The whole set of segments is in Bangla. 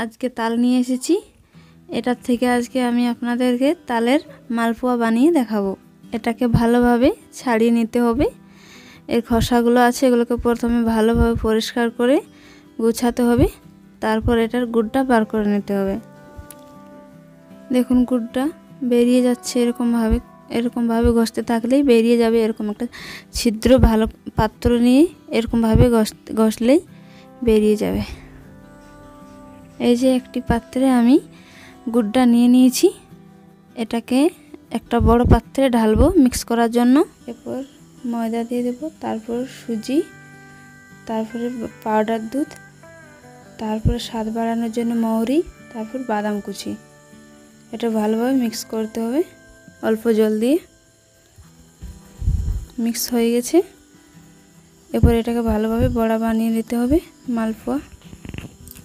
আজকে তাল নিয়ে এসেছি। এটার থেকে আজকে আমি আপনাদেরকে তালের মালপোয়া বানিয়ে দেখাবো। এটাকে ভালোভাবে ছাড়িয়ে নিতে হবে। এর খোসাগুলো আছে, এগুলোকে প্রথমে ভালোভাবে পরিষ্কার করে গুছাতে হবে। তারপর এটার গুড়টা বার করে নিতে হবে। দেখুন গুড়টা বেরিয়ে যাচ্ছে এরকমভাবে ঘষতে থাকলেই বেরিয়ে যাবে। এরকম একটা ছিদ্র ভালো পাত্র নিয়ে এরকমভাবে ঘষলেই বেরিয়ে যাবে। এই যে একটি পাত্রে আমি গুড়টা নিয়ে নিয়েছি। এটাকে একটা বড় পাত্রে ঢালবো মিক্স করার জন্য। এরপর ময়দা দিয়ে দেবো, তারপর সুজি, তারপরে পাউডার দুধ, তারপরে স্বাদ বাড়ানোর জন্য মৌরি, তারপর বাদাম কুচি। এটা ভালোভাবে মিক্স করতে হবে অল্প জল দিয়ে। মিক্স হয়ে গেছে। এরপর এটাকে ভালোভাবে বড়া বানিয়ে নিতে হবে মালপোয়া।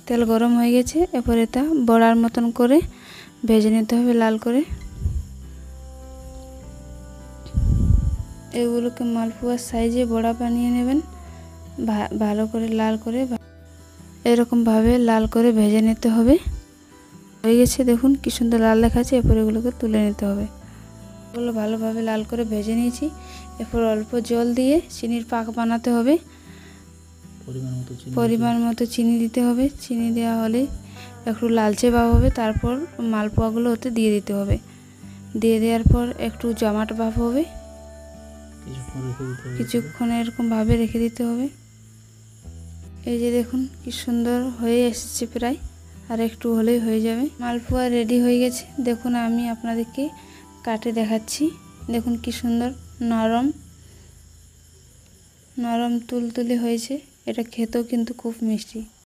তেল গরম হয়ে গেছে। এরপর এটা বড়ার মতন করে ভেজে নিতে হবে লাল করে। এগুলোকে মালপোয়ার সাইজে বড়া বানিয়ে নেবেন। ভালো করে লাল করে এরকমভাবে লাল করে ভেজে নিতে হবে। হয়ে গেছে, দেখুন কি সুন্দর লাল দেখাচ্ছে। এরপর এগুলোকে তুলে নিতে হবে। এগুলো ভালোভাবে লাল করে ভেজে নিয়েছি। এরপর অল্প জল দিয়ে চিনির পাক বানাতে হবে। পরিমাণ মতো চিনি দিতে হবে। চিনি দেওয়া হলে একটু লালচে ভাব হবে। তারপর মালপোয়াগুলো ওতে দিয়ে দিতে হবে। দিয়ে দেওয়ার পর একটু জমাট ভাব হবে। কিছুক্ষণ এরকমভাবে রেখে দিতে হবে। এই যে দেখুন কি সুন্দর হয়ে এসেছে, প্রায় আর একটু হলেই হয়ে যাবে। মালপোয়া রেডি হয়ে গেছে। দেখুন আমি আপনাদেরকে কাটে দেখাচ্ছি। দেখুন কি সুন্দর নরম তুলতুলে হয়েছে। এটা খেতেও কিন্তু খুব মিষ্টি।